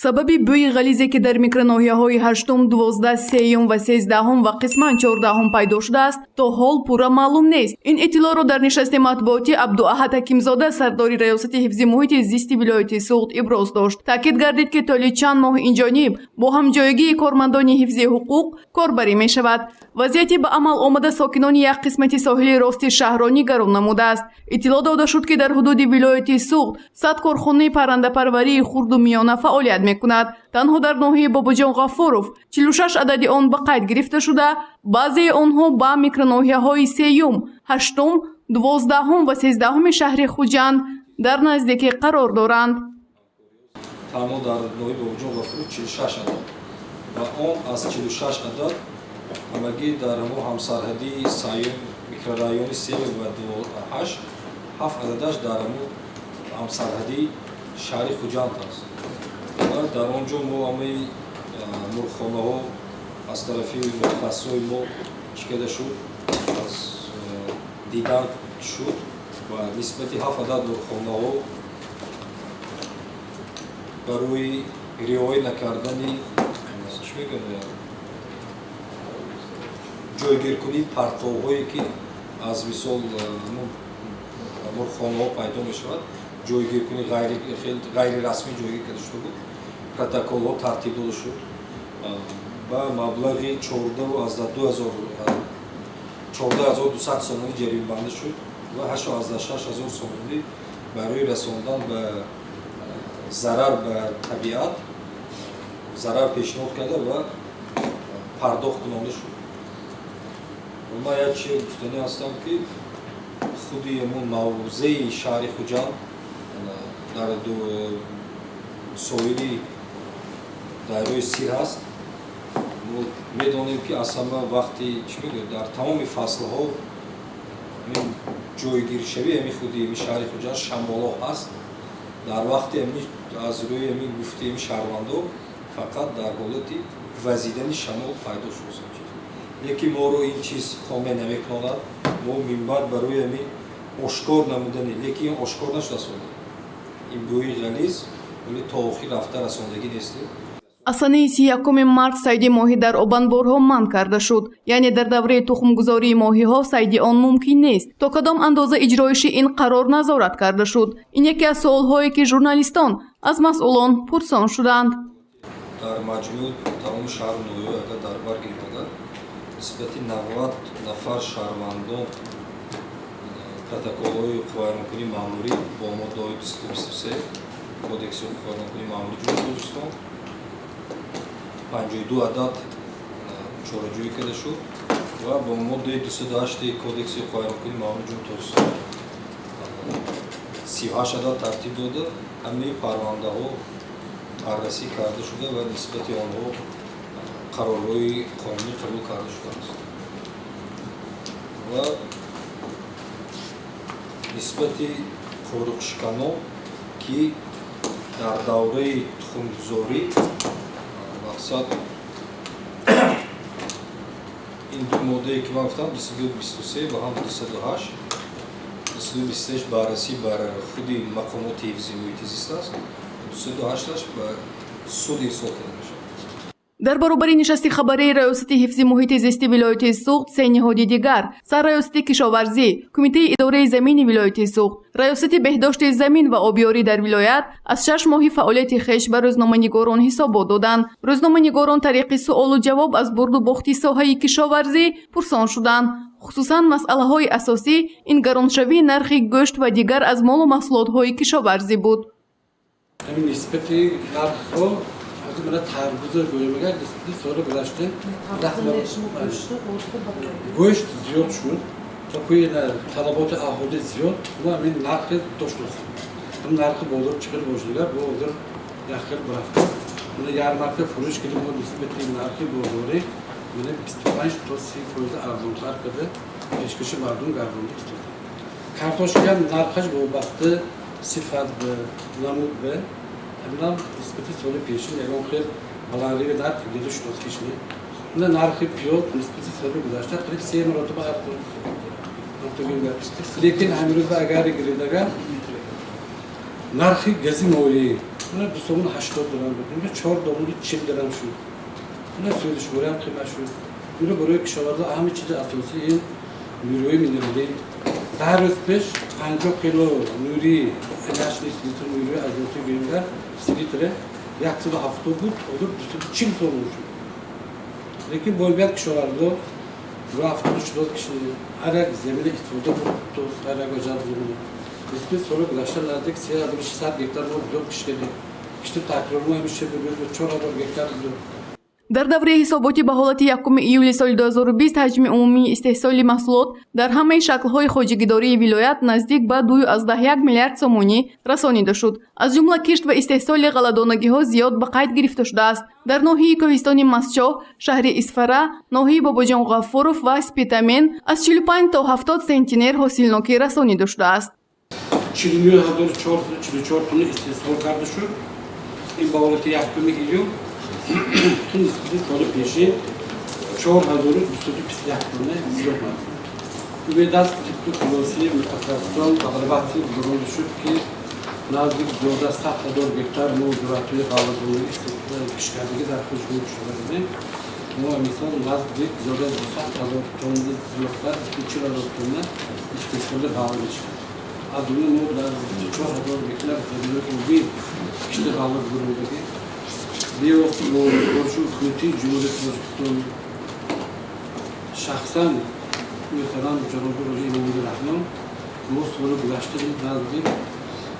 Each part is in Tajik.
сабаби бӯи ғализе ки дар микроноҳияҳои 8, 12, 3 ва 13 ва қисман 14 пайдо шудааст, то ҳол пурра маълум нест. Ин иттилоъро дар нишасти матбуотӣ Абдуаҳад Ҳакимзода, сардори раёсати ҳифзи муҳити зисти вилояти Суғд иброз дошт. Таъкид гардид ки толи чанд моҳ инҷониб бо ҳамҷойгии кормандони ҳифзи ҳуқуқ корбарӣ мешавад. Вазъияти ба амал омада сокинони як қисмати соҳили рости шаҳрро нигарон намудааст. иттилоъ дода шуд ки дар ҳудуди вилояти Суғд 100 корхонаи паррандапарварии хурду миёна фаъолият мекунад. Танҳо дар ноҳияи Бобоҷон Ғафуров 46 адади он ба қайд гирифта шуда, баъзеи онҳо ба микроноҳияҳои 3, 8, 12 ва 13 шаҳри Хуҷанд дар наздикӣ қарор доранд. Танҳо дар ноҳияи Бобоҷон Ғафуров 46 адад ва он аз 46 адад ҳамагӣ дар ҳамон ҳамсарҳадии микрорайони 3 ва 8 7 ададаш дар ҳамон ҳамсарҳадии шаҳри Хуҷанд аст. ва дар он ҷо мо ҳамаи мурхонаҳо аз тарафи мутахассисои мо чӣ карда шуд, аз дидан шуд ва нисбати 7 адад мурхонаҳо барои риоя накардани ҷойгиркунии партовҳое ки аз мисол мурхонаҳо пайдо мешавад, ҷойгиркунии ғайрирасмӣ ҷойгир карда шуда буд, протоколҳо тартиб дода шуд ба маблағи 14200 сомонӣ ҷаримабандӣ шуд ва 86000 сомонӣ барои расондан ба зарар ба табиат, зарар пешниҳод карда ва пардохт кунонда шуд. ман як чиз гуфтанӣ ҳастам ки худи ҳамон мавзеи шаҳри Хуҷанд дар соҳили дарёи Сир ҳаст. мо медонем ки аз ҳама вақти дар тамоми фаслҳо ҷойгиршавии ҳамин худи шаҳри Хуҷанд шамолҳо ҳаст. дар вақти аз рӯи гуфти шаҳрвандон фақат дар ҳолати вазидани шамол пайдо шуд. лекин моро ин чиз қонеъ намекунонад. мо минбаъд барои ҳамин ошкор намудани, лекин ошкор нашуд асоли ин бӯи ғализ вале то охир рафта расондагӣ нестем. аз санаи 31 март сайди моҳӣ дар обанборҳо манъ карда шуд, яъне дар давраи тухмгузории моҳиҳо сайди он мумкин нест. То кадом андоза иҷроиши ин қарор назорат карда шуд? Ин яке аз суолҳое ки журналистон аз масъулон пурсон шуданд. дар маҷмӯъ тамоми шаҳру ноҳияҳо агар дар бар гирифта нисбати 90 нафар шаҳрвандон протоколҳои вайронкунии маъмурӣ бо моддаҳои 223 кодекси вайронкунии маъмурии ҷумҳурии Тоҷикистон 52 адад чораҷӯӣ карда шуд ва бо моддаи 208 кодекси вайронкунии маъмурии ҷумҳурии Тоҷикистон 38 адад тартиб дода ҳамаи парвандаҳо баррасӣ карда шуда ва нисбати онҳо қарорҳои қонунӣ қабул карда шудааст. ва нисбати қоруқшиканон ки дар давраи тухмгузорӣ мақсад ин ду моддае ки ман гуфтам 2223 ва ҳам 208 2223 баррасӣ бар худи мақомоти ҳифзи муҳити зист аст, 208-аш ба суд ирсол карда мешавад. дар баробари нишасти хабарии раёсати ҳифзи муҳити зисти вилояти Суғд се ниҳоди дигар, сарраёсати кишоварзӣ, кумитаи идораи замини вилояти Суғд, раёсати беҳдошти замин ва обёрӣ дар вилоят аз 6 моҳи фаъолияти хеш ба рӯзноманигорон ҳисобот доданд. рӯзноманигорон тариқи суолу ҷавоб аз бурду бохти соҳаи кишоварзӣ пурсон шуданд. хусусан масъалаҳои асосӣ ин гароншавии нархи гӯшт ва дигар аз молу маҳсулотҳои кишоварзӣ буд. Buna taarruza koymaga sonra bulaştı. Goşt ziyod şud. Takuyla talabatı ahudi ziyod. Buna min narxı doşluq. Bu narxı bolur çıkır boşluğa. Bu olur yakır bıraktı. Buna yarmarka furuş gibi bu nisbeti narxı boluri. Buna 25% arzunlar kadı. Eşkişi mardum gardundu istedi. Kartoşkan narxaj bu baktı. Sifat ve namud ve Bundan nispeti soru peşin, eğer xeyr balanri ve narx gidiş not kişni. Bunda narxı piyot nispeti soru gülaşlar. Kırık seyir muratı bağırdı. Nokta Lekin amiruzda agari girildaga narxı gazim oyi Buna bir somunu 80 dirhem verdim. Bir 4 domunu 40 dirhem şu. Buna söyleş görem kıymet şu. Buna buraya kişilarda aham içinde atılsı in Nuri'yi mindirdi. Daha rütbeş 50 kilo Nuri, 50 litre Nuri azotu verirler. Litre yaktı da hafta bu olur. Bir çim sormuş. Lakin bolbet kişilarda bu hafta uçlu kişi arak zemine ituldu bu arak ocak zemine. Biz sonra bulaşlarladık siyah bir saat gektar bu kişileri. İşte takrorma bir şey böyle çok adam gektar bu. дар давраи ҳисоботи ба ҳолати 1 июли соли 2020 ҳаҷми умумии истеҳсоли маҳсулот дар ҳамаи шаклҳои хоҷигидории вилоят наздик ба 2,1 миллиард сомонӣ расонида шуд. аз ҷумла кишт ва истеҳсоли ғалладонагиҳо зиёд ба қайд гирифта шудааст. дар ноҳияи кӯҳистони мастчоҳ, шаҳри исфара, ноҳияи бобоҷон ғаффоров ва спитамен аз 45 то 70 сентинер ҳосилнокӣ расонида шудааст. 44 tonu istehsal kardeşi. İn bağlantı yaptığımı geliyor. Tüm istihdam kolu peşi. Çoğu hazırı üstüdü pis yaptığını yok var. Üvedat tipli kulası mütakasyon tağribatı durum düşüp ki nazik zorda sahte doğru bektar mevzuatı bağladığını istihsal kişilerine de kuşkuyu düşürlerine. Bu misal nazik zorda sahte doğru tonlu ziyoklar içi arasında istihsalı bağlıdır. Adını modlar çok hazır bekler tabii ki bir işte bağlı durumdaki bir o şu kötü cumhuriyet'in şahsen veteran Cumhurbaşkanı Emine Rahman bu soru bulaştırdı nazlı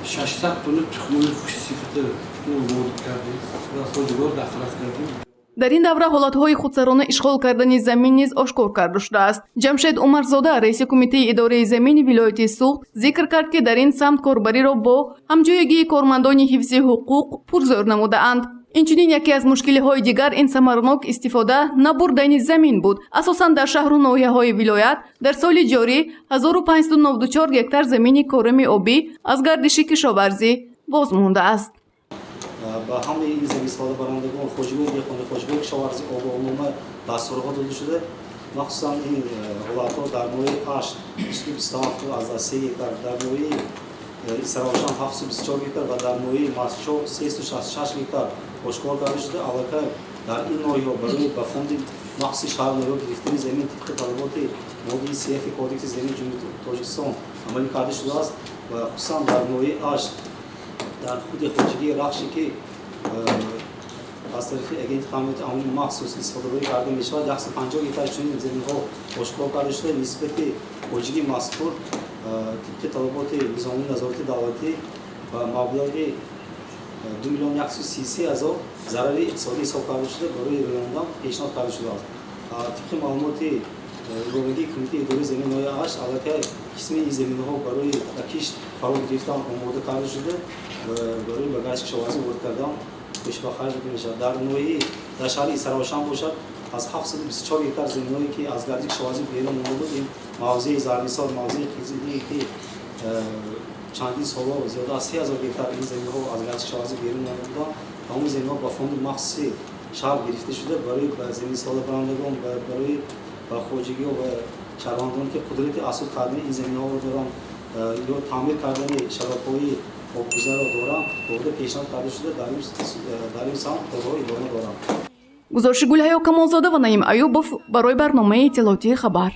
şaşsak bunu tühmül sıfatı bu mevcut kardı ve sorular daxil kardı. дар ин давра ҳолатҳои худсарона ишғол кардани замин низ ошкор карда шудааст. ҷамшед Умарзода, раиси кумитаи идораи замини вилояти Суғд, зикр кард ки дар ин самт корбариро бо ҳамҷоягии кормандони ҳифзи ҳуқуқ пурзӯр намудаанд. инчунин яке аз мушкилиҳои дигар ин самаранок истифода набурдани замин буд. асосан дар шаҳру ноҳияҳои вилоят дар соли ҷорӣ 1594 гектар замини корами обӣ аз гардиши кишоварзӣ боз мондааст. با همه این زمین استفاده برندگان خوشگوی دیخونه خوشگوی کشاورزی آب و عمومی دستورها داده شده مخصوصا این حالتها در مورد 827 از 3 گکتار در مورد سراوشان 724 گکتار و در مورد ماسچو 366 گکتار آشکار کرده شده البته در این نوعها برای به فوند مخصوص شهر نوعی گرفتن زمین طبق طلبات ماده CF کدکس زمین جمهوری تاجیکستان عملی کرده شده است و خصوصا در مورد 8 در خود خوجگی رخشی که از طرف اگه قانونی آموزش مخصوص استفاده کرده میشه 150 گکتار چنین زمین‌ها آشکار کرده شده نسبت خوجگی مذکور طبق طلبات نظامی نظارت دولتی و مبلغ 2,133,000 ضرر اقتصادی حساب کرده شده برای رایانیدن پیشنهاد کرده شده است. طبق معلومات روابط کمیته اداره زمین‌های آش البته قسم این زمین‌ها برای کشت فرا گرفتن آماده کرده شده و برای بگشت کشاورزی وارد کردن پیش به خرج می‌شود. در نوعی در شهر سراوشان باشد از 724 گکتار زمین‌هایی که از گردش کشاورزی بیرون مانده بود این موضع زرنیسار موضع خیزیدی که چندین سال و زیاده از 3000 گکتار این زمین‌ها از گردش کشاورزی بیرون مانده بودند و اون زمین‌ها با فوند مخصوص شهر گرفته شده برای زمین استفاده برندگان و برای خوجگی و شهروندانی که قدرت حاصل کردن این زمین‌ها رو دارن یا تعمیر کردن شبکه‌های آبگذار رو دارن بوده پیشنهاد کرده شده در این سمت کارهای ادامه دارن. гузориши Гулҳаё Камолзода ва Наим Аюбов барои барномаи иттилоотии хабар.